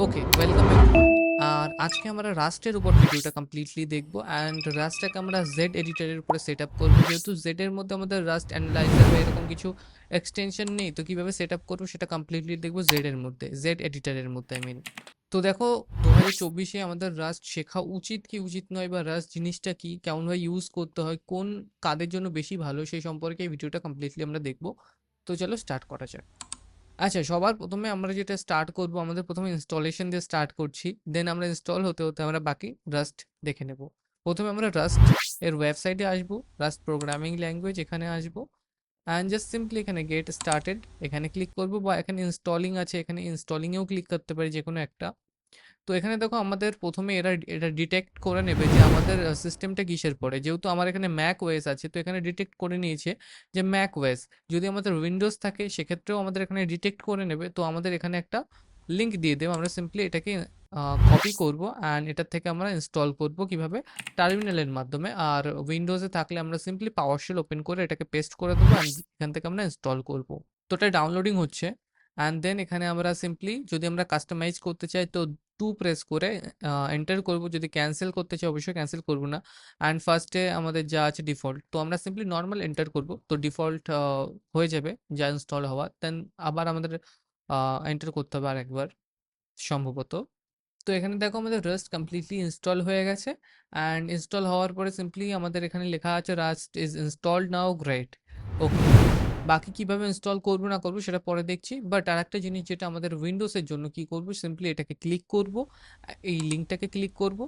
ওকে, welcome everyone. আর আজকে আমরা রাস্টের উপর ভিডিওটা কমপ্লিটলি দেখবো অ্যান্ড রাস্টটাকে আমরা জেড এডিটরের উপরে সেট আপ করবো। যেহেতু জেড এর মধ্যে আমাদের রাস্ট অ্যানালাইজার বা এরকম কিছু এক্সটেনশন নেই, তো কিভাবে সেট আপ করবো সেটা কমপ্লিটলি দেখবো জেড এর মধ্যে, জেড এডিটরের মধ্যে আই মিন। তো দেখো, 2024-এ আমাদের রাস্ট শেখা উচিত কি উচিত নয়, বা রাস্ট জিনিসটা কি, কেমনভাবে ইউজ করতে হয়, কোন কাদের জন্য বেশি ভালো, সেই সম্পর্কে এই ভিডিওটা কমপ্লিটলি আমরা দেখবো। তো চলো স্টার্ট করা যাক। আচ্ছা, সবার প্রথমে আমরা যেটা স্টার্ট করব, আমাদের প্রথমে ইনস্টলেশন দিয়ে স্টার্ট করছি, দেন আমরা ইনস্টল হতে হতে আমরা বাকি রাস্ট দেখে নেব। প্রথমে আমরা রাস্ট এর ওয়েবসাইটে আসবো, রাস্ট প্রোগ্রামিং ল্যাঙ্গুয়েজ এখানে আসবো অ্যান্ড জাস্ট সিম্পলি এখানে গেট স্টার্টেড এখানে ক্লিক করব, বা এখানে ইনস্টলিং আছে এখানে ইনস্টলিংয়েও ক্লিক করতে পারি, যে কোনো একটা। তো এখানে দেখো, আমাদের প্রথমে এটা ডিটেক্ট করে নেবে যে আমাদের সিস্টেমটা কিসের পড়ে। যেহেতু আমার এখানে ম্যাক ওএস আছে, তো এখানে ডিটেক্ট করে নিয়েছে যে ম্যাক ওএস। যদি আমাদের উইন্ডোজ থাকে সেক্ষেত্রেও আমাদের এখানে ডিটেক্ট করে নেবে। তো আমাদের এখানে একটা লিঙ্ক দিয়ে দেবো, আমরা সিম্পলি এটাকে কপি করব অ্যান্ড এটার থেকে আমরা ইনস্টল করব কিভাবে, টার্মিনালের মাধ্যমে। আর উইন্ডোজে থাকলে আমরা সিম্পলি পাওয়ারশেল ওপেন করে এটাকে পেস্ট করে দেবো অ্যান্ড এখান থেকে আমরা ইনস্টল করব। তো এটা ডাউনলোডিং হচ্ছে অ্যান্ড দেন এখানে আমরা সিম্পলি যদি আমরা কাস্টমাইজ করতে চাই তো প্রেস করে এন্টার করব। যদি ক্যান্সেল করতে চাই অবশ্যই ক্যান্সেল করব না। অ্যান্ড ফার্স্টে আমাদের যা আছে ডিফল্ট, তো আমরা সিম্পলি নর্মাল এন্টার করব, তো ডিফল্ট হয়ে যাবে যা ইনস্টল হওয়া। দেন আবার আমাদের এন্টার করতে হবে আরেকবার সম্ভবত। তো এখানে দেখো আমাদের রাস্ট কমপ্লিটলি ইনস্টল হয়ে গেছে অ্যান্ড ইনস্টল হওয়ার পরে সিম্পলি আমাদের এখানে লেখা আছে Rust is installed now, great. Okay, বাকি কিভাবে ইনস্টল করবো না করবো সেটা পরে দেখছি। বাট আর একটা জিনিস যেটা আমাদের উইন্ডোজের জন্য কি করব, সিম্পলি এটাকে ক্লিক করব, এই লিঙ্কটাকে ক্লিক করব,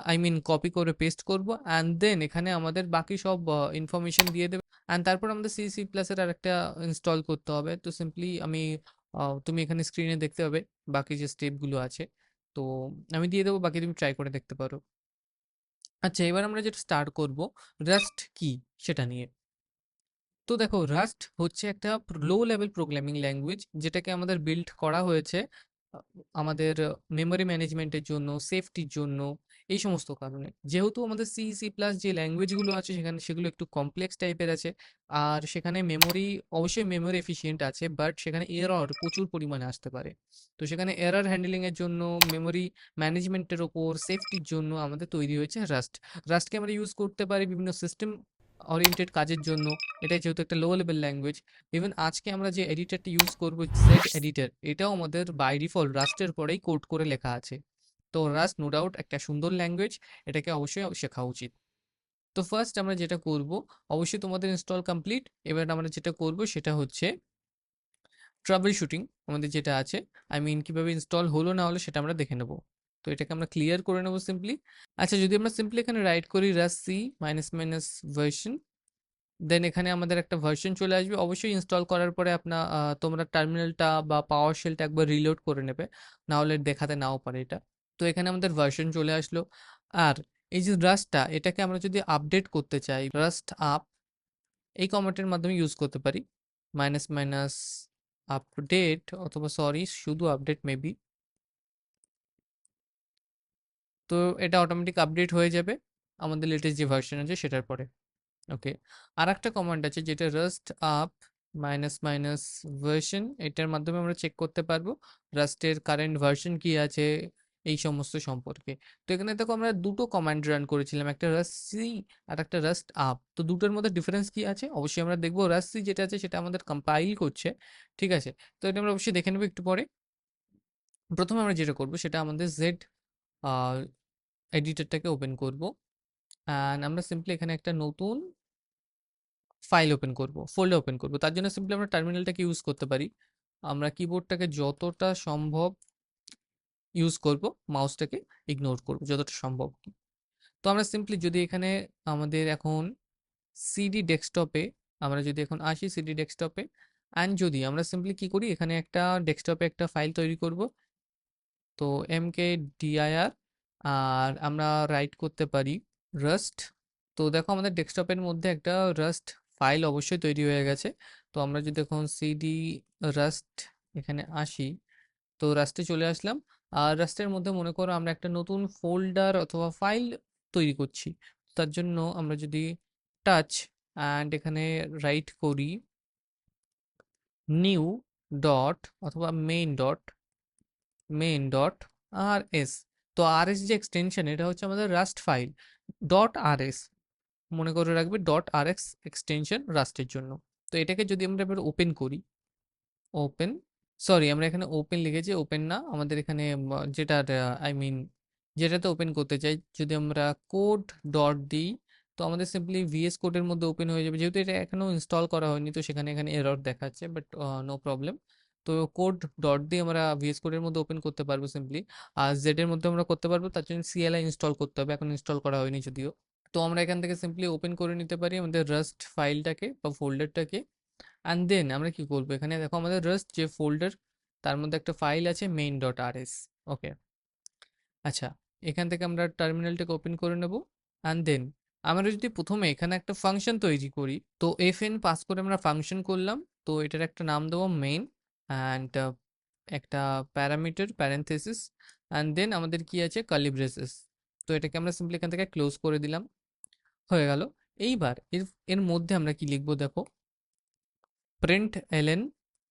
আই মিন কপি করে পেস্ট করব অ্যান্ড দেন এখানে আমাদের বাকি সব ইনফরমেশন দিয়ে দেবে অ্যান্ড তারপর আমাদের সি সি প্লাসের আর একটা ইনস্টল করতে হবে। তো সিম্পলি আমি তুমি এখানে স্ক্রিনে দেখতে পাবে বাকি যে স্টেপগুলো আছে, তো আমি দিয়ে দেবো, বাকি তুমি ট্রাই করে দেখতে পারো। আচ্ছা, এবার আমরা যেটা স্টার্ট করব রাস্ট কি সেটা নিয়ে। তো দেখো, রাস্ট হচ্ছে একটা লো লেভেল প্রোগ্রামিং ল্যাঙ্গুয়েজ, যেটাকে আমাদের বিল্ড করা হয়েছে আহ, আমাদের মেমোরি ম্যানেজমেন্টের জন্য, সেফটির জন্য, এই সমস্ত কারণে। যেহেতু আমাদের সি সি প্লাস যে ল্যাঙ্গুয়েজগুলো আছে সেখানে সেগুলো একটু কমপ্লেক্স টাইপের আছে, আর সেখানে মেমোরি, অবশ্যই মেমোরি এফিসিয়েন্ট আছে, বাট সেখানে এরর প্রচুর পরিমাণে আসতে পারে। তো সেখানে এরর হ্যান্ডলিং এর জন্য, মেমোরি ম্যানেজমেন্টের ওপর, সেফটির জন্য আমাদের তৈরি হয়েছে রাস্ট। রাস্টকে আমরা ইউজ করতে পারি বিভিন্ন সিস্টেম ওরিয়েন্টেড কাজের জন্য। এটা যেহেতু একটা লো লেভেল ল্যাঙ্গুয়েজ, ইভেন আজকে আমরা যে এডিটরটা ইউজ করবো জেড এডিটর, এটাও আমাদের বাই ডিফল্ট রাস্টের পরেই কোড করে লেখা আছে। তো রাস্ট নো ডাউট একটা সুন্দর ল্যাঙ্গুয়েজ, এটাকে অবশ্যই শেখা উচিত। তো ফার্স্ট আমরা যেটা করব, অবশ্যই তোমাদের ইনস্টল কমপ্লিট, এবার আমরা যেটা করব সেটা হচ্ছে ট্রাবল শুটিং। আমাদের যেটা আছে, আই মিন কিভাবে ইনস্টল হলো না হলো সেটা আমরা দেখে নেব। তো এটাকে আমরা ক্লিয়ার করে নেব সিম্পলি। আচ্ছা, যদি আমরা সিম্পলি এখানে রাইট করি rustc minus minus version, then এখানে আমাদের একটা ভার্সন চলে আসবে। অবশ্যই ইনস্টল করার পরে তোমরা টার্মিনালটা বা পাওয়ার শেলটা একবার রিলোড করে নেবে, না হলে দেখাতে নাও পারে এটা। তো এখানে আমাদের ভার্সন চলে আসলো। আর এই যে রাস্টটা, এটাকে আমরা যদি আপডেট করতে চাই, রাস্ট আপ এই কমান্ডের মাধ্যমে ইউজ করতে পারি, মাইনাস মাইনাস আপডেট, অথবা সরি শুধু আপডেট মেবি। তো এটা অটোমেটিক আপডেট হয়ে যাবে আমাদের লেটেস্ট যে ভার্সন আছে সেটার পরে। ওকে, আর একটা কমান্ড আছে যেটা rustup minus minus version, এটার মাধ্যমে আমরা চেক করতে পারবো রাস্টের কারেন্ট ভার্সন কি আছে, এই সমস্ত সম্পর্কে। তো এখানে দেখো, আমরা দুটো কমান্ড রান করেছিলাম, একটা রাস্ট সি আর একটা রাস্ট আপ। তো দুটোর মধ্যে ডিফারেন্স কি আছে অবশ্যই আমরা দেখবো। রাস্ট সি যেটা আছে সেটা আমাদের কম্পাইল করছে, ঠিক আছে। তো এটা আমরা অবশ্যই দেখে নেবো একটু পরে। প্রথমে আমরা যেটা করবো সেটা আমাদের জেড এডিটরটাকে ওপেন করব অ্যান্ড আমরা সিম্পলি এখানে একটা নতুন ফাইল ওপেন করব, ফোল্ডার ওপেন করব। তার জন্য সিম্পলি আমরা টার্মিনালটাকে ইউজ করতে পারি। আমরা কিবোর্ডটাকে যতটা সম্ভব ইউজ করব, মাউসটাকে ইগনোর করব যতটা সম্ভব। তো আমরা সিম্পলি যদি এখানে আমাদের এখন সিডি ডেস্কটপে, আমরা যদি এখন আসি সিডি ডেস্কটপে অ্যান্ড যদি আমরা সিম্পলি কি করি, এখানে একটা ডেস্কটপে একটা ফাইল তৈরি করব, তো এমকে ডিআইআর, আর আমরা রাইট করতে পারি রাস্ট। তো দেখো, আমাদের ডেস্কটপের মধ্যে একটা রাস্ট ফাইল অবশ্যই তৈরি হয়ে গেছে। তো আমরা যদি এখন সিডি রাস্ট এখানে আসি, তো রাস্টে চলে আসলাম। আর রাস্টের মধ্যে মনে করো আমরা একটা নতুন ফোল্ডার অথবা ফাইল তৈরি করছি। তার জন্য আমরা যদি টাচ অ্যান্ড এখানে রাইট করি নিউ ডট অথবা main dot, main dot R S. তো আর এস যে এক্সটেনশন, এটা হচ্ছে আমাদের rushed file. Dot R S, মনে করে রাখবে ডট আর এক্স এক্সটেনশন রাস্টের জন্য। তো এটাকে যদি আমরা এবার ওপেন করি, ওপেন, সরি আমরা এখানে ওপেন লিখেছি, ওপেন না, আমাদের এখানে যেটা আই মিন যেটাতে ওপেন করতে চাই, যদি আমরা কোড ডট দিই, তো আমাদের সিম্পলি ভিএস কোডের মধ্যে ওপেন হয়ে যাবে। যেহেতু এটা এখনো ইনস্টল করা হয়নি, তো সেখানে এখানে এরর দেখাচ্ছে, বাট নো প্রবলেম। তো কোড ডট দিয়ে আমরা ভিএস কোডের মধ্যে ওপেন করতে পারবো সিম্পলি। আর জেড এর মধ্যে আমরা করতে পারবো, তার জন্য সিএলআই ইনস্টল করতে হবে, এখন ইনস্টল করা হয়নি যদিও। তো আমরা এখান থেকে সিম্পলি ওপেন করে নিতে পারি আমাদের রাস্ট ফাইলটাকে বা ফোল্ডারটাকে। অ্যান্ড দেন আমরা কি করবো, এখানে দেখো আমাদের জাস্ট যে ফোল্ডার, তার মধ্যে একটা ফাইল আছে মেইন ডট আর এস। ওকে, আচ্ছা, এখান থেকে আমরা টার্মিনালটাকে ওপেন করে নেব। অ্যান্ড দেন আমরা যদি প্রথমে এখানে একটা ফাংশন তৈরি করি, তো এফএন পাস করে আমরা ফাংশন করলাম। তো এটার একটা নাম দেবো মেইন, অ্যান্ড একটা প্যারামিটার প্যারেন্থেসিস, অ্যান্ড দেন আমাদের কি আছে কার্লি ব্রেসেস। তো এটাকে আমরা সিম্পলি এখান থেকে ক্লোজ করে দিলাম, হয়ে গেল। এইবার এর এর মধ্যে আমরা কি লিখবো দেখো, প্রিন্ট এলএন।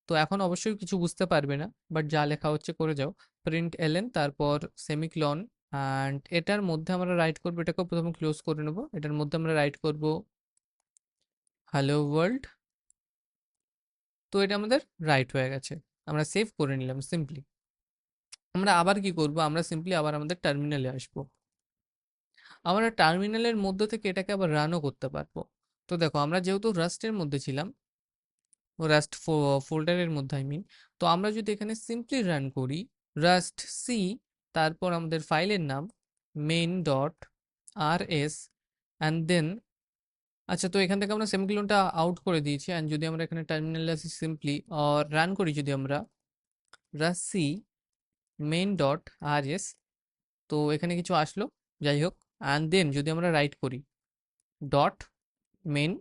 তো এখন অবশ্যই কিছু বুঝতে পারবে না, বাট যা লেখা হচ্ছে করে যাও। প্রিন্ট এলএন, তারপর সেমিক্লন, অ্যান্ড এটার মধ্যে আমরা রাইট করবো, এটাকে প্রথমে ক্লোজ করে নেব, এটার মধ্যে আমরা রাইট করব হ্যালো ওয়ার্ল্ড। তো এটা আমাদের রাইট হয়ে গেছে, আমরা সেভ করে নিলাম সিম্পলি। আমরা আবার কি করব, আমরা সিম্পলি আবার আমাদের টার্মিনালে আসবো। আমরা টার্মিনালের মধ্যে থেকে এটাকে আবার রানও করতে পারবো। তো দেখো আমরা যেহেতু রাস্টের মধ্যে ছিলাম, রাস্ট ফোল্ডারের মধ্যে আই মিন, তো আমরা যদি এখানে সিম্পলি রান করি রাস্ট সি, তারপর আমাদের ফাইলের নাম main dot R S, and then, আচ্ছা, তো এখান থেকে আমরা সেমিকোলনটা আউট করে দিয়েছি। অ্যান্ড যদি আমরা এখানে টার্মিনালে আসি সিম্পলি রান করি, যদি আমরা rushed C main dot R S, তো এখানে কিছু আসলো, যাই হোক। অ্যান্ড দেন যদি আমরা রাইট করি ডট মেইন,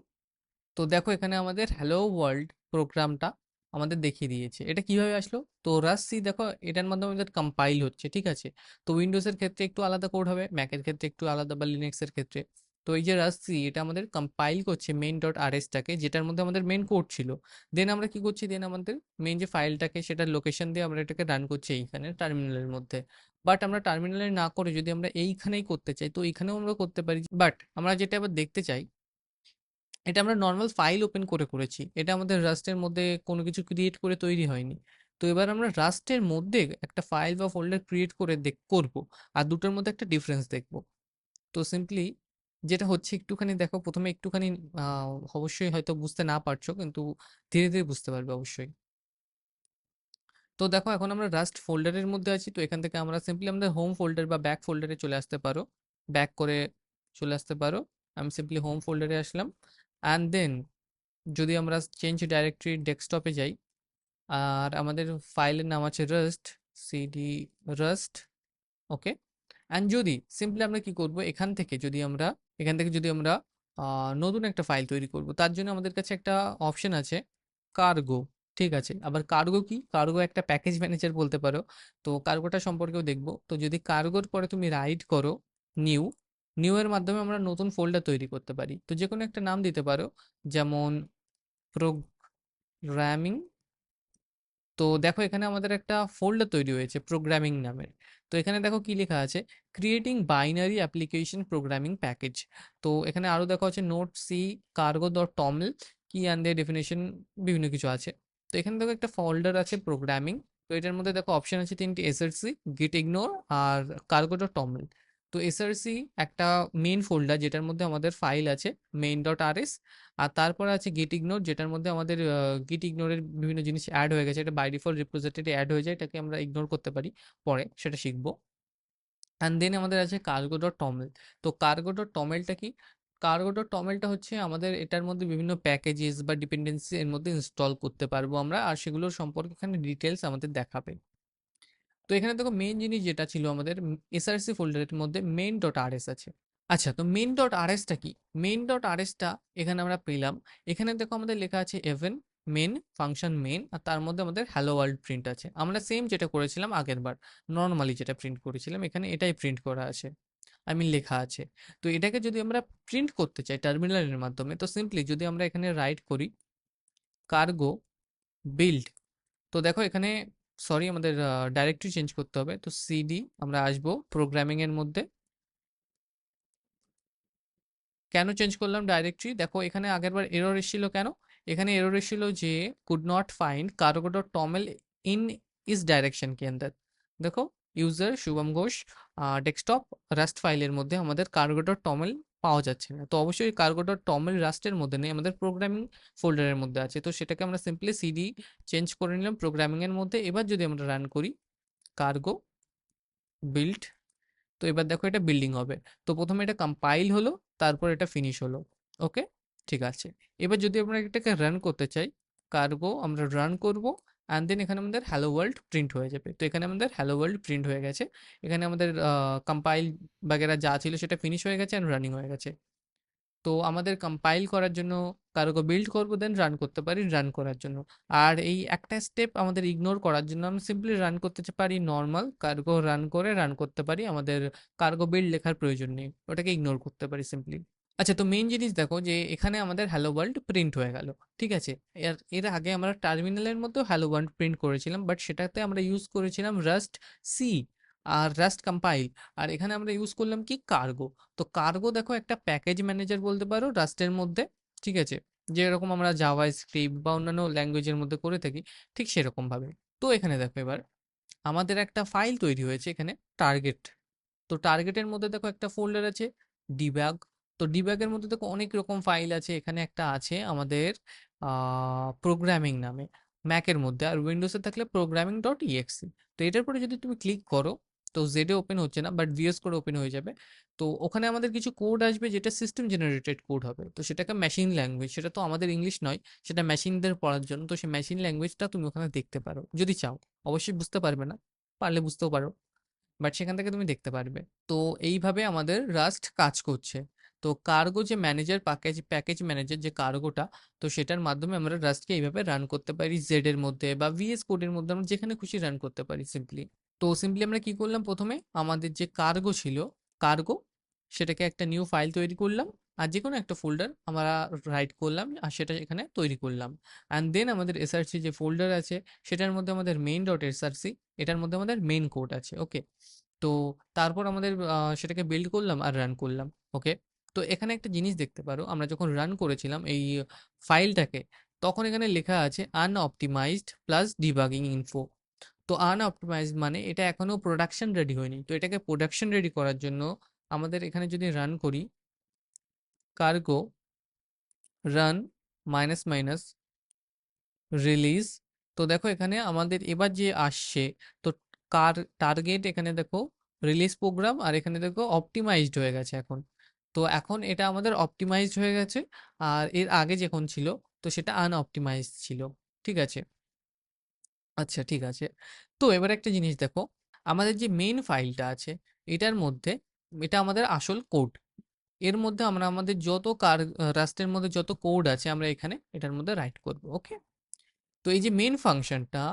তো দেখো এখানে আমাদের হ্যালো ওয়ার্ল্ড প্রোগ্রামটা আমাদের দেখিয়ে দিয়েছে। এটা কিভাবে আসলো, তো রাস্ট সি দেখো এটার মাধ্যমে আমাদের কম্পাইল হচ্ছে, ঠিক আছে। তো উইন্ডোজের ক্ষেত্রে একটু আলাদা কোড হবে, ম্যাকের ক্ষেত্রে একটু আলাদা, বা লিনাক্সের ক্ষেত্রে। তো এই যে রাস্ট সি, এটা আমাদের কম্পাইল করছে মেইন ডট আর এসটাকে, যেটার মধ্যে আমাদের মেইন কোড ছিল। দেন আমরা কি করছি, দেন আমাদের মেইন যে ফাইলটাকে, সেটার লোকেশন দিয়ে আমরা এটাকে রান করছি এইখানে টার্মিনালের মধ্যে। বাট আমরা টার্মিনালে না করে যদি আমরা এইখানেই করতে চাই, তো এইখানেও আমরা করতে পারি। বাট আমরা যেটা আবার দেখতে চাই, এটা আমরা নর্মাল ফাইল ওপেন করে করেছি, এটা আমাদের রাস্টের মধ্যে কোনো কিছু ক্রিয়েট করে তৈরি হয়নি। তো এবার আমরা রাস্টের মধ্যে একটা ফাইল বা ফোল্ডার ক্রিয়েট করে করবো, আর দুটোর মধ্যে একটা ডিফারেন্স দেখবো। তো সিম্পলি যেটা হচ্ছে, একটুখানি দেখো, প্রথমে একটুখানি অবশ্যই হয়তো বুঝতে না পারছো, কিন্তু ধীরে ধীরে বুঝতে পারবে অবশ্যই। তো দেখো এখন আমরা রাস্ট ফোল্ডারের মধ্যে আছি, তো এখান থেকে আমরা সিম্পলি আমাদের হোম ফোল্ডার বা ব্যাক ফোল্ডারে চলে আসতে পারো, ব্যাক করে চলে আসতে পারো। আমি সিম্পলি হোম ফোল্ডারে আসলাম। অ্যান্ড দেন যদি আমরা চেঞ্জ ডাইরেক্টরি ডেস্কটপে যাই, আর আমাদের ফাইলের নাম আছে Rust, CD Rust, okay. And যদি সিম্পলি আমরা কি করব, এখান থেকে যদি আমরা নতুন একটা ফাইল তৈরি করব, তার জন্য আমাদের কাছে একটা অপশন আছে কার্গো, ঠিক আছে। আবার কার্গো কি, কার্গো একটা প্যাকেজ ম্যানেজার বলতে পারো। তো কার্গোটা সম্পর্কেও দেখবো। তো যদি কার্গোর পরে তুমি রাইট করো নিউ, নিউ এর মাধ্যমে আমরা নতুন ফোল্ডার তৈরি করতে পারি। তো যে কোনো একটা নাম দিতে পারো, যেমন প্রোগ্রামিং। তো দেখো এখানে আমাদের একটা ফোল্ডার তৈরি হয়েছে প্রোগ্রামিং নামের। তো এখানে দেখো কি লেখা আছে, creating binary application programming package. তো এখানে আরো দেখো আছে নোট সি কার্গো ডট টমেল, কি অ্যান্ড দেয়ার ডেফিনেশন, বিভিন্ন কিছু আছে। তো এখানে দেখো একটা ফোল্ডার আছে প্রোগ্রামিং। তো এটার মধ্যে দেখো অপশন আছে তিনটি, এসআরসি, গিট ইগনোর, আর কার্গো ডট টমেল। তো এসআরসি একটা মেইন ফোল্ডার, যেটার মধ্যে আমাদের ফাইল আছে মেইন ডট আর এস। আর তারপরে আছে গিট ইগনোর, যেটার মধ্যে আমাদের গিট ইগনোরের বিভিন্ন জিনিস অ্যাড হয়ে গেছে, এটা বাই ডিফল্ট রিপোজিটরি অ্যাড হয়ে যায়, এটাকে আমরা ইগনোর করতে পারি, পরে সেটা শিখবো। অ্যান্ড দেন আমাদের আছে কার্গো ডট টমেল। তো কার্গো ডট টমেলটা কি, কার্গো ডট টমেলটা হচ্ছে আমাদের, এটার মধ্যে বিভিন্ন প্যাকেজেস বা ডিপেন্ডেন্সি এর মধ্যে ইনস্টল করতে পারবো আমরা, আর সেগুলোর সম্পর্কে এখানে ডিটেলস আমাদের দেখাবে। তো এখানে দেখো মেইন জিনিস যেটা ছিল আমাদের এসআরসি ফোল্ডারের মধ্যে মেইন ডট আর এস আছে। আচ্ছা, তো মেইন ডট আরএসটা কি, মেইন ডট আরএসটা এখানে আমরা পেলাম। এখানে দেখো আমাদের লেখা আছে এভেন মেন ফাংশন মেন, আর তার মধ্যে আমাদের হ্যালো ওয়ার্ল্ড প্রিন্ট আছে। আমরা সেম যেটা করেছিলাম আগের বার, নর্মালি যেটা প্রিন্ট করেছিলাম, এখানে এটাই প্রিন্ট করা আছে, আই মিন লেখা আছে। তো এটাকে যদি আমরা প্রিন্ট করতে চাই টার্মিনালের মাধ্যমে, তো সিম্পলি যদি আমরা এখানে রাইট করি কার্গো বিল্ড, তো দেখো এখানে সরি আমাদের ডাইরেক্টরি চেঞ্জ করতে হবে। তো সিডি আমরা আসবো প্রোগ্রামিং এর মধ্যে। কেন চেঞ্জ করলাম ডাইরেক্টরি? দেখো এখানে আগেরবার এরর এসেছিল কেন? এখানে এরর এসেছিল যে could not find cargo dot toml in ইস ডাইরেকশন के अंदर। দেখো user Shubham Ghosh desktop Rust ফাইলের মধ্যে আমাদের cargo ডট টমেল পাওয়া যাচ্ছে না। তো অবশ্যই cargo ডট টমেল রাস্টের মধ্যে নেই, আমাদের প্রোগ্রামিং ফোল্ডারের মধ্যে আছে। তো সেটাকে আমরা সিম্পলি সিডি চেঞ্জ করে নিলাম প্রোগ্রামিং এর মধ্যে। এবার যদি আমরা রান করি cargo বিল্ড, তো এবার দেখো এটা বিল্ডিং হবে। তো প্রথমে এটা কম্পাইল হলো, তারপর এটা ফিনিশ হলো। ওকে, ঠিক আছে। এবার যদি আমরা এটাকে রান করতে চাই, কার্গো আমরা রান করব, অ্যান্ড দেন এখানে আমাদের হ্যালো ওয়ার্ল্ড প্রিন্ট হয়ে যাবে। তো এখানে আমাদের হ্যালো ওয়ার্ল্ড প্রিন্ট হয়ে গেছে। এখানে আমাদের কম্পাইল বাগেরা যা ছিল সেটা ফিনিশ হয়ে গেছে অ্যান্ড রানিং হয়ে গেছে। তো আমাদের কম্পাইল করার জন্য কার্গো বিল্ড করব, দেন রান করতে পারি রান করার জন্য। আর এই একটা স্টেপ আমাদের ইগনোর করার জন্য আমরা সিম্পলি রান করতে পারি নর্মাল কার্গো রান করে রান করতে পারি, আমাদের কার্গো বিল্ড লেখার প্রয়োজন নেই, ওটাকে ইগনোর করতে পারি সিম্পলি। আচ্ছা, তো মেইন জিনিস দেখো যে এখানে আমাদের হ্যালো ওয়ার্ল্ড প্রিন্ট হয়ে গেল। ঠিক আছে, এর এর আগে আমরা টার্মিনালের মধ্যেও হ্যালো ওয়ার্ল্ড প্রিন্ট করেছিলাম, বাট সেটাতে আমরা ইউজ করেছিলাম রাস্ট সি আর রাস্ট কম্পাইল। আর এখানে আমরা ইউজ করলাম কি কার্গো। তো কার্গো দেখো একটা প্যাকেজ ম্যানেজার বলতে পারো রাস্টের মধ্যে। ঠিক আছে, যেরকম আমরা জাভা স্ক্রিপ্ট বা অন্যান্য ল্যাঙ্গুয়েজের মধ্যে করে থাকি, ঠিক সেরকম ভাবে। তো এখানে দেখো এবার আমাদের একটা ফাইল তৈরি হয়েছে এখানে, টার্গেট। তো টার্গেটের মধ্যে দেখো একটা ফোল্ডার আছে ডিব্যাগ। তো ডিব্যাগের মধ্যে দেখো অনেক রকম ফাইল আছে। এখানে একটা আছে আমাদের প্রোগ্রামিং নামে ম্যাকের মধ্যে, আর উইন্ডোজে থাকলে প্রোগ্রামিং ডট ইএক্সি। তো এটার পরে যদি তুমি ক্লিক করো, তো জেডে ওপেন হচ্ছে না, বাট ভিএস কোড ওপেন হয়ে যাবে। তো ওখানে আমাদের কিছু কোড আসবে যেটা সিস্টেম জেনারেটেড কোড হবে। তো সেটাকে মেশিন ল্যাঙ্গুয়েজ, সেটা তো আমাদের ইংলিশ নয়, সেটা মেশিনদের পড়ার জন্য। তো সেই মেশিন ল্যাঙ্গুয়েজটা তুমি ওখানে দেখতে পারো যদি চাও। অবশ্যই বুঝতে পারবে না, পারলে বুঝতেও পারো, বাট সেখান থেকে তুমি দেখতে পারবে। তো এইভাবে আমাদের রাস্ট কাজ করছে। তো কার্গো যে ম্যানেজার প্যাকেজ ম্যানেজার যে কার্গোটা, তো সেটার মাধ্যমে আমরা রাস্টকে এইভাবে রান করতে পারি জেড এর মধ্যে বা ভিএস কোডের মধ্যে, আমরা যেখানে খুশি রান করতে পারি সিম্পলি। তো সিম্পলি আমরা কি করলাম, প্রথমে আমাদের যে কার্গো ছিল কার্গো, সেটাকে একটা নিউ ফাইল তৈরি করলাম, আর যে কোনো একটা ফোল্ডার আমরা রাইট করলাম আর সেটা এখানে তৈরি করলাম। অ্যান্ড দেন আমাদের এসআরসি যে ফোল্ডার আছে সেটার মধ্যে আমাদের মেইন ডট এসআরসি, এটার মধ্যে আমাদের মেইন কোড আছে। ওকে, তো তারপর আমাদের সেটাকে বিল্ড করলাম আর রান করলাম। ওকে, তো এখানে একটা জিনিস দেখতে পারো, আমরা যখন রান করেছিলাম এই ফাইলটাকে, তখন এখানে লেখা আছে আনঅপটিমাইজড প্লাস ডিবাগিং ইনফো। তো আনঅপটিমাইজড মানে এটা এখনো প্রোডাকশন রেডি হয়নি। তো এটাকে প্রোডাকশন রেডি করার জন্য আমাদের এখানে যদি রান করি cargo run minus minus release, তো দেখো এখানে আমাদের এবার যে আসছে, তো টার্গেট এখানে দেখো রিলিজ প্রোগ্রাম, আর এখানে দেখো অপটিমাইজড হয়ে গেছে এখন। তো এখন এটা আমাদের অপটিমাইজড হয়ে গেছে, আর এর আগে যখন ছিল তো সেটা আনঅপটিমাইজড ছিল। ঠিক আছে, আচ্ছা ঠিক আছে। তো এবার একটা জিনিস দেখো, আমাদের যে মেইন ফাইলটা আছে এটার মধ্যে, এটা আমাদের আসল কোড। এর মধ্যে আমরা আমাদের যত রাস্টের মধ্যে যত কোড আছে আমরা এখানে এটার মধ্যে রাইট করব। ওকে, তো এই যে মেন ফাংশনটা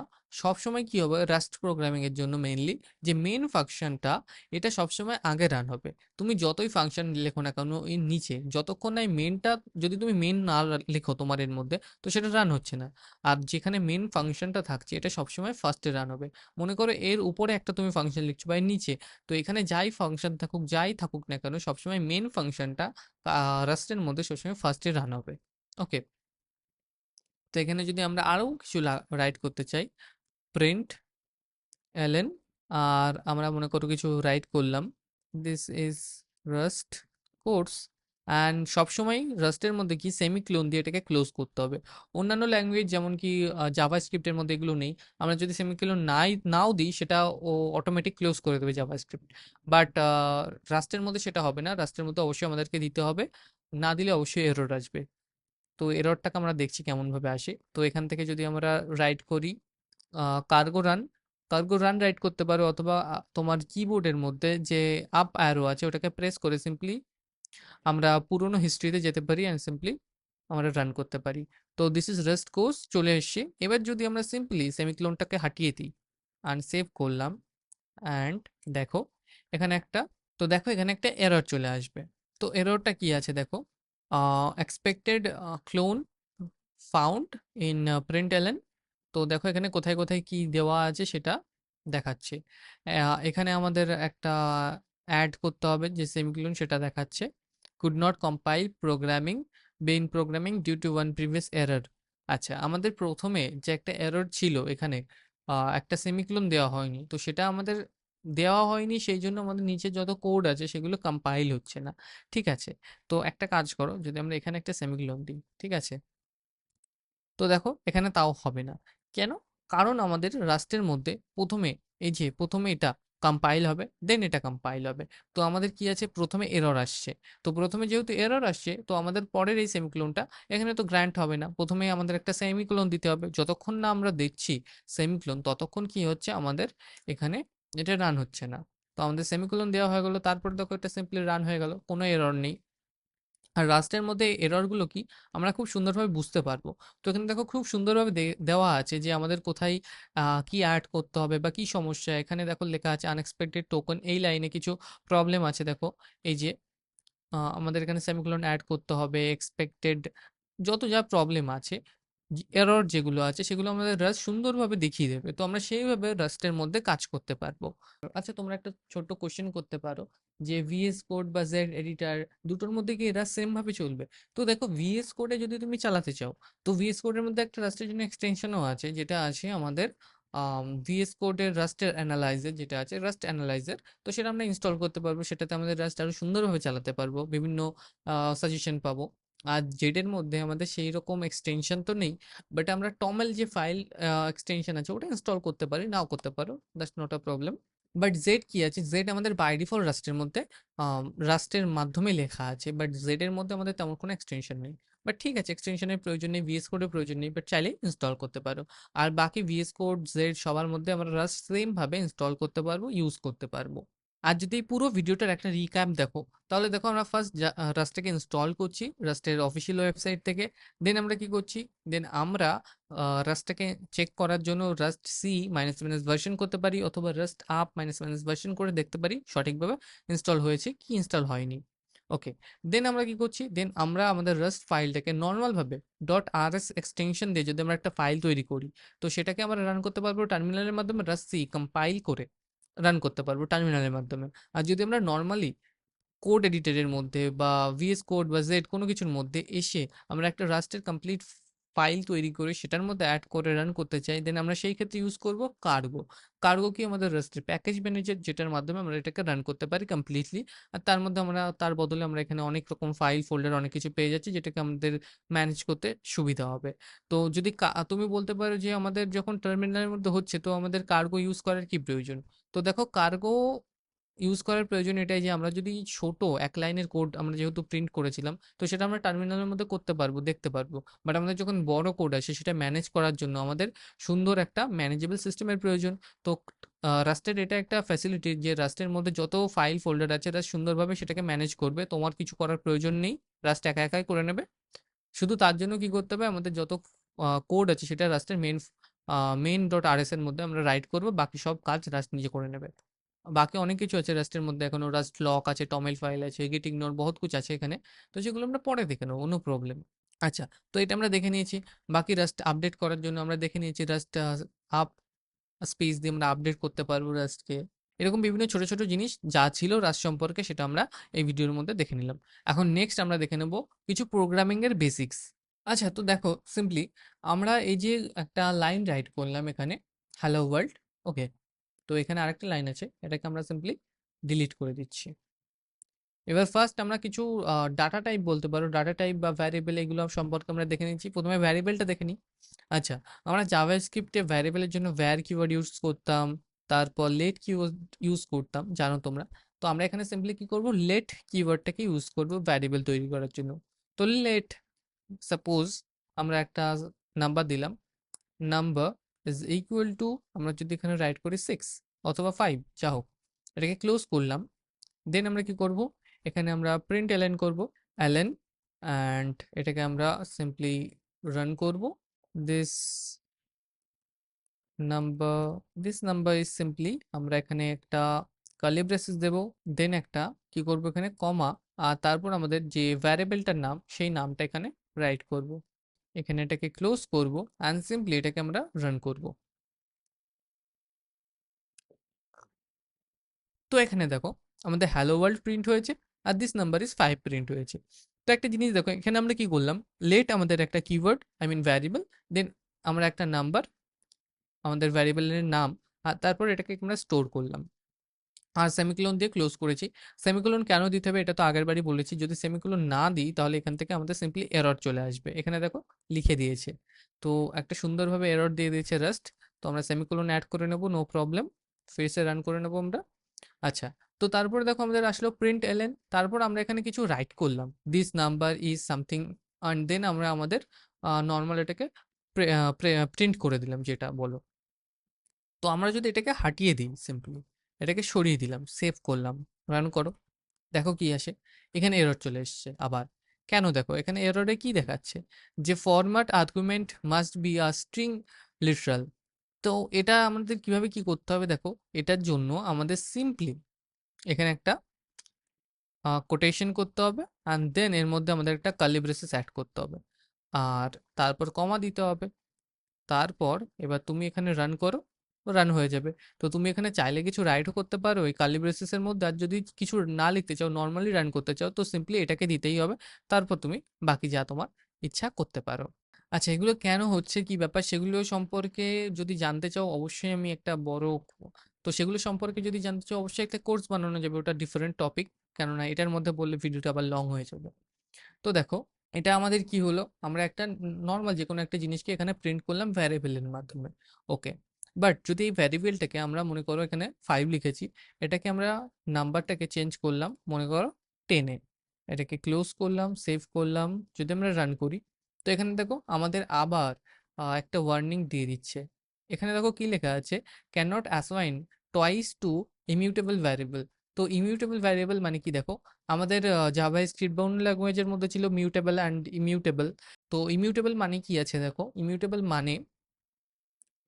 সবসময় কি হবে রাস্ট প্রোগ্রামিং এর জন্য মেইনলি, যে মেন ফাংশনটা এটা সবসময় আগে রান হবে। তুমি যতই ফাংশন লেখো না কেন এর নিচে, যতক্ষণ না মেনটা, যদি তুমি মেন না লেখো তোমার এর মধ্যে, তো সেটা রান হচ্ছে না। আর যেখানে মেন ফাংশনটা থাকছে এটা সবসময় ফার্স্টে রান হবে। মনে করো এর উপরে একটা তুমি ফাংশন লিখছো বা এর নিচে, তো এখানে যাই ফাংশন থাকুক যাই থাকুক না কেন সবসময় মেন ফাংশনটা রাস্টের মধ্যে সবসময় ফার্স্টে রান হবে। ওকে, তো এখানে যদি আমরা আরও কিছু রাইট করতে চাই, প্রিন্ট এলএন, আর আমরা মনে করো কিছু রাইট করলাম this is Rust course. And সবসময় রাস্টের মধ্যে কি সেমিক্লোন দিয়ে এটাকে ক্লোজ করতে হবে। অন্যান্য ল্যাঙ্গুয়েজ যেমন কি জাভা স্ক্রিপ্টের মধ্যে এগুলো নেই। আমরা যদি সেমিক্লোন নাও দিই সেটা ও অটোমেটিক ক্লোজ করে দেবে জাভা স্ক্রিপ্ট, বাট রাস্টের মধ্যে সেটা হবে না। রাস্টের মধ্যে অবশ্যই আমাদেরকে দিতে হবে, না দিলে অবশ্যই এরর আসবে। তো এররটাকে আমরা দেখছি কেমনভাবে আসে। তো এখান থেকে যদি আমরা রাইট করি cargo run, cargo run right করতে পারো, অথবা তোমার কিবোর্ডের মধ্যে যে আপ অ্যারো আছে ওটাকে প্রেস করে সিম্পলি আমরা পুরোনো হিস্ট্রিতে যেতে পারি অ্যান্ড সিম্পলি আমরা রান করতে পারি। তো দিস ইজ রেস্ট কোর্স চলে এসছে। এবার যদি আমরা সিম্পলি সেমিক্লোনটাকে হাটিয়ে দিই অ্যান্ড সেভ করলাম, অ্যান্ড দেখো এখানে একটা, তো দেখো এখানে একটা এরর চলে আসবে। তো এররটা কি আছে দেখো, expected clone found in println, তো দেখো এখানে কোথায় কোথায় কি দেওয়া আছে সেটা দেখাচ্ছে। এখানে আমাদের একটা অ্যাড করতে হবে যে সেমিকোলন, সেটা দেখাচ্ছে could not compile programming being programming due to one previous error. আচ্ছা, আমাদের প্রথমে যে একটা এরর ছিল এখানে, একটা সেমিকোলন দেওয়া হয়নি, তো সেটা আমাদের দেওয়া হয়নি, সেই জন্য আমাদের নিচে যত কোড আছে সেগুলো কম্পাইল হচ্ছে না। ঠিক আছে, তো একটা কাজ করো, যদি আমরা এখানে একটা সেমিকোলন দিই, ঠিক আছে, তো দেখো এখানে তাও হবে না। কেন? কারণ আমাদের রাস্টের মধ্যে প্রথমে, এই যে প্রথমে এটা কম্পাইল হবে, দেন এটা কম্পাইল হবে। তো আমাদের কি আছে, প্রথমে এরর আসছে। তো প্রথমে যেহেতু এরর আসছে, তো আমাদের পরের এই সেমিকোলনটা এখানে তো গ্র্যান্ট হবে না, প্রথমে আমাদের একটা সেমিকোলন দিতে হবে। যতক্ষণ না আমরা দেখছি সেমিকোলন, ততক্ষণ কি হচ্ছে আমাদের এখানে এটা রান হচ্ছে না। তো আমাদের সেমিকোলন দেওয়া হয়ে গেল, তারপর দেখো এটা সিম্পলি রান হয়ে গেল, কোনো এরর নেই। আর রাস্টের মধ্যে এররগুলো কি আমরা খুব সুন্দরভাবে বুঝতে পারবো। তো এখানে দেখো খুব সুন্দরভাবে দেওয়া আছে যে আমাদের কোথায় কি অ্যাড করতে হবে বা কি সমস্যা। এখানে দেখো লেখা আছে আনএক্সপেক্টেড টোকেন, এই লাইনে কিছু প্রবলেম আছে দেখো। এই যে আমাদের এখানে সেমিকোলন অ্যাড করতে হবে, এক্সপেক্টেড যত যা প্রবলেম আছে, এরর যেগুলো আছে সেগুলো আমাদের রাস্ট সুন্দরভাবে দেখিয়ে দেবে। তো আমরা সেইভাবে রাস্টের মধ্যে কাজ করতে পারবো। আচ্ছা, তোমরা একটা ছোট্ট কোশ্চেন করতে পারো যে ভিএস কোড বা জেড এডিটর দুটোর মধ্যে কি এরা সেম ভাবে চলবে? তো দেখো ভিএস কোডে যদি তুমি চালাতে চাও, তো ভিএস কোডের মধ্যে একটা রাস্টের জন্য এক্সটেনশনও আছে, যেটা আছে আমাদের ভিএস কোডের রাস্টের অ্যানালাইজার, যেটা আছে রাস্ট অ্যানালাইজার। তো সেটা আমরা ইনস্টল করতে পারবো, সেটাতে আমাদের রাস্ট আরো সুন্দরভাবে চালাতে পারবো, বিভিন্ন সাজেশন পাবো। আর জেডের মধ্যে আমাদের সেই রকম এক্সটেনশন তো নেই, বাট আমরা টমেল যে ফাইল এক্সটেনশন আছে ওটা ইনস্টল করতে পারি, নাও করতে পারো, that's not a problem. But Z কি আছে, জেড আমাদের বাই ডিফল্ট রাস্টের মধ্যে রাস্টের মাধ্যমে লেখা আছে, বাট জেড এর মধ্যে আমাদের তেমন কোনো এক্সটেনশন নেই। বাট ঠিক আছে, এক্সটেনশনের প্রয়োজন নেই, ভিএস কোডের প্রয়োজন নেই, বাট চাইলে ইনস্টল করতে পারো। আর বাকি ভিএস কোড জেড সবার মধ্যে আমরা রাস্ট সেম ভাবে ইনস্টল করতে পারবো, ইউজ করতে পারবো। আর যদি এই পুরো ভিডিওটার একটা রিক্যাপ দেখো, তাহলে দেখো আমরা ফার্স্ট রাস্টটাকে ইনস্টল করছি রাস্টের অফিসিয়াল ওয়েবসাইট থেকে। দেন আমরা কি করছি, দেন আমরা রাস্টটাকে চেক করার জন্য rustc minus minus version করতে পারি, অথবা rustup minus minus version করে দেখতে পারি সঠিকভাবে ইনস্টল হয়েছে কি ইনস্টল হয়নি। ওকে, দেন আমরা কি করছি, দেন আমরা আমাদের rushed ফাইলটাকে নর্মালভাবে dot R S extension দিয়ে যদি আমরা একটা ফাইল তৈরি করি, তো সেটাকে আমরা রান করতে পারবো টার্মিনালের মাধ্যমে, রাস্ট সি কম্পাইল করে রান করতে পারবো টার্মিনালের মাধ্যমে। আর যদি আমরা নর্মালি কোড এডিটরের মধ্যে বা ভিএস কোড বা জেড কোনো কিছুর মধ্যে এসে আমরা একটা রাস্টের কমপ্লিট ফাইল তৈরি করে সেটার মধ্যে অ্যাড করে রান করতে চাই, দেন আমরা সেই ক্ষেত্রে ইউজ করব কার্গো। কার্গো কি আমাদের রাস্টের প্যাকেজ ম্যানেজার, যেটার মাধ্যমে আমরা এটাকে রান করতে পারি কমপ্লিটলি। আর তার মধ্যে আমরা তার বদলে আমরা এখানে অনেক রকম ফাইল ফোল্ডার অনেক কিছু পেয়ে যাচ্ছি, যেটাকে আমাদের ম্যানেজ করতে সুবিধা হবে। তো যদি তুমি বলতে পারো যে আমাদের যখন টার্মিনালের মধ্যে হচ্ছে, তো আমাদের কার্গো ইউজ করার কি প্রয়োজন? তো দেখো কার্গো ইউজ করার প্রয়োজন এটাই যে আমরা যদি ছোট এক লাইনের কোড আমরা যেহেতু প্রিন্ট করেছিলাম, তো সেটা আমরা টার্মিনালের মধ্যে করতে পারবো, দেখতে পারবো। বাট আমাদের যখন বড় কোড আসে সেটা ম্যানেজ করার জন্য আমাদের সুন্দর একটা ম্যানেজেবল সিস্টেমের প্রয়োজন। তো রাস্টের এটা একটা ফ্যাসিলিটি যে রাস্টের মধ্যে যত ফাইল ফোল্ডার আছে রাস্ট সুন্দরভাবে সেটাকে ম্যানেজ করবে, তোমার কিছু করার প্রয়োজন নেই, রাস্ট একা একাই করে নেবে। শুধু তার জন্য কি করতে হবে, আমাদের যত কোড আছে সেটা রাস্টের মেইন ডট আর এস এর মধ্যে আমরা রাইট করবো, বাকি সব কাজ রাস্ট নিজে করে নেবে। বাকি অনেক কিছু আছে রাস্টের মধ্যে, এখনো রাস্ট লক আছে, টমেল ফাইল আছে, গেট ইগনোর, বহুত কিছু আছে এখানে। তো সেগুলো আমরা পরে দেখে নেবো, নো প্রবলেম। আচ্ছা, তো এটা আমরা দেখে নিয়েছি। বাকি রাস্ট আপডেট করার জন্য আমরা দেখে নিয়েছি রাস্ট আপ স্পেস দিয়ে আমরা আপডেট করতে পারবো রাস্টকে। এরকম বিভিন্ন ছোট ছোট জিনিস যা ছিল রাস্ট সম্পর্কে সেটা আমরা এই ভিডিওর মধ্যে দেখে নিলাম। এখন নেক্সট আমরা দেখে নেব কিছু প্রোগ্রামিং এর বেসিক্স। আচ্ছা, তো দেখো সিম্পলি আমরা এই যে একটা লাইন রাইট করলাম এখানে, হ্যালো ওয়ার্ল্ড। ওকে, তো এখানে আরেকটা লাইন আছে, এটাকে আমরা সিম্পলি ডিলিট করে দিচ্ছি। এবার ফার্স্ট আমরা কিছু ডাটা টাইপ বলতে পারো, ডাটা টাইপ বা ভ্যারিয়েবল, এগুলো সম্পর্কে আমরা দেখে নিচ্ছি। প্রথমে ভ্যারিয়েবলটা দেখে নিই। আচ্ছা, আমরা জাভাস্ক্রিপ্টে ভ্যারিয়েবলের জন্য ভ্যার কিওয়ার্ড ইউজ করতাম, তারপর লেট কিওয়ার্ড ইউজ করতাম, জানো তোমরা। তো আমরা এখানে সিম্পলি কি করব, লেট কিওয়ার্ডটাকে ইউজ করব ভ্যারিয়েবল তৈরি করার জন্য। তো লেট, সাপোজ আমরা একটা নাম্বার দিলাম, নাম্বার ইজ ইকুয়াল টু, আমরা যদি এখানে রাইট করি 6 অথবা 5, যা হোক, এটাকে ক্লোজ করলাম। দেন আমরা কি করব, এখানে আমরা প্রিন্ট এলএন করব, এলএন, অ্যান্ড এটাকে আমরা সিম্পলি রান করব। This number, this number is simply, আমরা এখানে একটা কার্লি ব্রেসেস দেব, দেন একটা কি করব এখানে কমা, আর তারপর আমাদের যে ভ্যারিয়েবলটার নাম সেই নামটা এখানে রাইট করব। এখানে এটাকে ক্লোজ করব অ্যান্ড সিম্পলি এটাকে আমরা রান করব। তো এখানে দেখো আমাদের হ্যালো ওয়ার্ল্ড প্রিন্ট হয়েছে আর দিস নাম্বার ইজ 5 প্রিন্ট হয়েছে। তো একটা জিনিস দেখো এখানে আমরা কি করলাম, লেট আমাদের একটা কিওয়ার্ড আই মিন ভ্যারিয়েবল, দেন আমরা একটা নাম্বার আমাদের ভ্যারিয়েবলের নাম, আর তারপর এটাকে আমরা স্টোর করলাম আর সেমিকোলন দিয়ে ক্লোজ করেছি। সেমিকোলন কেন দিতে হবে এটা তো আগের বারই বলেছি, যদি সেমিকোলন না দিই তাহলে এখান থেকে আমাদের সিম্পলি এরর চলে আসবে। এখানে দেখো লিখে দিয়েছে, তো একটা সুন্দরভাবে এরর দিয়ে দিয়েছে রাস্ট। তো আমরা সেমিকোলন অ্যাড করে নেব, নো প্রবলেম, ফেসে রান করে নেব আমরা। আচ্ছা, তো তারপরে দেখো আমাদের আসলো প্রিন্ট এলএন, তারপর আমরা এখানে কিছু রাইট করলাম, this number is something, and then আমরা আমাদের নর্মাল এটাকে প্রিন্ট করে দিলাম যেটা বলো। তো আমরা যদি এটাকে হাটিয়ে দিই, সিম্পলি এটাকে সরিয়ে দিলাম, সেভ করলাম, রান করো, দেখো কি আসে। এখানে এরর চলে এসছে আবার। কেন দেখো এখানে এররে কি দেখাচ্ছে, যে format argument must be a string literal. তো এটা আমাদের কিভাবে কি করতে হবে দেখো, এটার জন্য আমাদের সিম্পলি এখানে একটা কোটেশন করতে হবে অ্যান্ড দেন এর মধ্যে আমাদের একটা কার্লি ব্রেসেস অ্যাড করতে হবে আর তারপর কমা দিতে হবে। তারপর এবার তুমি এখানে রান করো, রান হয়ে যাবে। তো তুমি এখানে চাইলে কিছু রাইটও করতে পারো এই কার্লি ব্রেসেসের মধ্যে, আর যদি কিছু না লিখতে চাও, নর্মালি রান করতে চাও, তো সিম্পলি এটাকে দিতেই হবে। তারপর তুমি বাকি যা তোমার ইচ্ছা করতে পারো। আচ্ছা, এগুলো কেন হচ্ছে, কি ব্যাপার, সেগুলো সম্পর্কে যদি জানতে চাও অবশ্যই আমি একটা বড় তো সেগুলো সম্পর্কে যদি জানতে চাও অবশ্যই একটা কোর্স বানানো যাবে, ওটা ডিফারেন্ট টপিক, কেননা এটার মধ্যে বললে ভিডিওটা আবার লং হয়ে যাবে। তো দেখো এটা আমাদের কি হলো, আমরা একটা নর্মাল যে কোনো একটা জিনিসকে এখানে প্রিন্ট করলাম ভ্যারিয়েবলের মাধ্যমে। ওকে, বাট যদি এই ভ্যারিয়েবলটাকে আমরা মনে করো এখানে 5 লিখেছি, এটাকে আমরা নাম্বারটাকে চেঞ্জ করলাম মনে করো 10-এ, এটাকে ক্লোজ করলাম, সেভ করলাম, যদি আমরা রান করি, তো এখানে দেখো আমাদের আবার একটা ওয়ার্নিং দিয়ে দিচ্ছে। এখানে দেখো কি লেখা আছে, can not assign twice to immutable variable. তো ইমিউটেবল ভ্যারিয়েবল মানে কি দেখো, আমাদের জাভা স্ক্রিপ্ট বাউন্ড ল্যাঙ্গুয়েজের মধ্যে ছিল মিউটেবল অ্যান্ড ইমিউটেবল। তো ইমিউটেবল মানে কি আছে দেখো, ইমিউটেবল মানে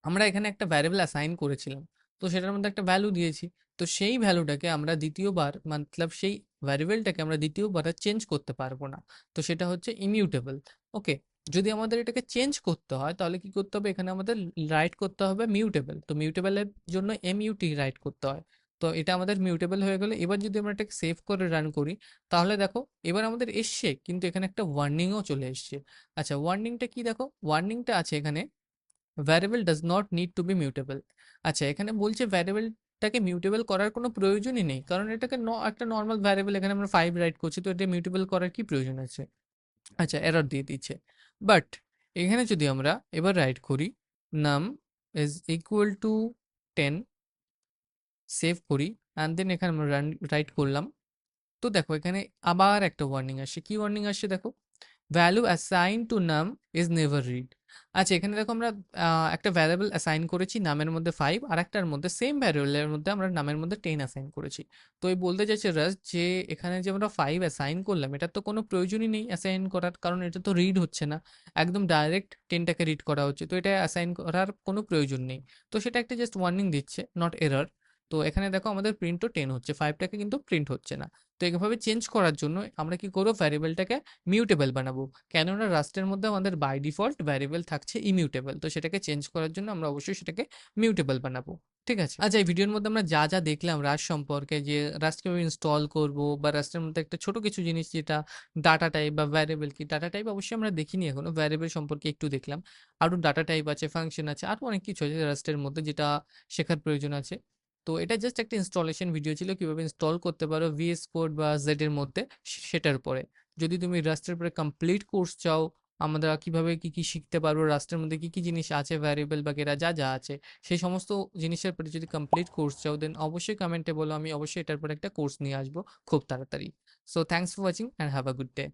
আমরা এখানে একটা ভ্যারিয়েবল অ্যাসাইন করেছিলাম, তো সেটার মধ্যে একটা ভ্যালু দিয়েছি, তো সেই ভ্যালুটাকে আমরা দ্বিতীয়বার মতলব সেই ভ্যারিয়েবলটাকে আমরা দ্বিতীয়বার আর চেঞ্জ করতে পারবো না, তো সেটা হচ্ছে ইমিউটেবল। ওকে, যদি আমাদের এটাকে চেঞ্জ করতে হয় তাহলে কি করতে হবে, এখানে আমাদের রাইট করতে হবে মিউটেবল, তো মিউটেবলের জন্য এমইউটি রাইট করতে হয়। তো এটা আমাদের মিউটেবল হয়ে গেলে এবার যদি আমরা এটাকে সেভ করে রান করি, তাহলে দেখো এবার আমাদের এসছে, কিন্তু এখানে একটা ওয়ার্নিংও চলে এসছে। আচ্ছা, ওয়ার্নিংটা কি দেখো, ওয়ার্নিংটা আছে এখানে, variable does not need to be mutable. আচ্ছা, এখানে বলছে ভ্যারিয়েবলটাকে মিউটেবল করার কোনো প্রয়োজনই নেই, কারণ এটাকে একটা নর্মাল ভ্যারিয়েবল, এখানে আমরা 5 রাইট করছি, তো এটা মিউটেবল করার কি প্রয়োজন আছে। আচ্ছা, এরর দিয়ে দিচ্ছে। বাট এখানে যদি আমরা এবার রাইট করি, নাম ইজ ইকুয়াল টু 10, সেভ করি অ্যান্ড দেন এখানে আমরা রাইট করলাম, তো দেখো এখানে আবার একটা ওয়ার্নিং আসছে। কি ওয়ার্নিং আসছে দেখো, ভ্যালু অ্যাসাইন টু নাম ইজ নেভার রিড। আচ্ছা, এখানে দেখো আমরা একটা ভ্যারিয়েবল অ্যাসাইন করেছি নামের মধ্যে 5, আর একটার মধ্যে সেম ভ্যারিয়েবলের মধ্যে আমরা নামের মধ্যে 10 অ্যাসাইন করেছি। তো এই বলতে চাইছে রাজ যে এখানে যে আমরা 5 অ্যাসাইন করলাম এটার তো কোনো প্রয়োজনই নেই অ্যাসাইন করার, কারণ এটা তো রিড হচ্ছে না, একদম ডাইরেক্ট 10টাকে রিড করা হচ্ছে, তো এটা অ্যাসাইন করার কোনো প্রয়োজন নেই। তো সেটা একটা জাস্ট ওয়ার্নিং দিচ্ছে, নট এরর। তো এখানে দেখো আমাদের প্রিন্টও 10 হচ্ছে, 5টাকে কিন্তু প্রিন্ট হচ্ছে না। তো এভাবে চেঞ্জ করার জন্য আমরা কি করবো, ভ্যারিয়েবলটাকে মিউটেবল বানাবো, কেননা রাস্টের মধ্যে আমাদের বাই ডিফল্ট ভ্যারিয়েবল থাকছে ইমিউটেবল, তো সেটাকে চেঞ্জ করার জন্য আমরা অবশ্যই সেটাকে মিউটেবল বানাবো। ঠিক আছে, আচ্ছা, এই ভিডিওর মধ্যে আমরা যা যা দেখলাম রাস্ট সম্পর্কে, যে রাস্ট কিভাবে ইনস্টল করব, বা রাস্টের মধ্যে একটা ছোট কিছু জিনিস যেটা ডাটা টাইপ বা ভ্যারিয়েবল, কি ডাটা টাইপ অবশ্যই আমরা দেখিনি এখনো, ভ্যারিয়েবল সম্পর্কে একটু দেখলাম, আরও ডাটা টাইপ আছে, ফাংশন আছে, আরও অনেক কিছু আছে রাস্টের মধ্যে যেটা শেখার প্রয়োজন আছে। তো এটা জাস্ট একটা ইনস্টলেশন ভিডিও ছিল, কিভাবে ইনস্টল করতে পারো ভিএস কোড বা জেড এর মধ্যে, সেটার উপরে। যদি তুমি রাস্টের উপরে কমপ্লিট কোর্স চাও, আমরা কিভাবে কি কি শিখতে পারবো, রাস্টের মধ্যে কি কি জিনিস আছে, ভ্যারিয়েবল বাগেরা যা যা আছে, সেই সমস্ত জিনিসের প্রতি যদি কমপ্লিট কোর্স চাও, দেন অবশ্যই কমেন্টে বলো, আমি অবশ্যই এটার পরে একটা কোর্স নিয়ে আসবো খুব তাড়াতাড়ি। So thanks for watching and have a good day.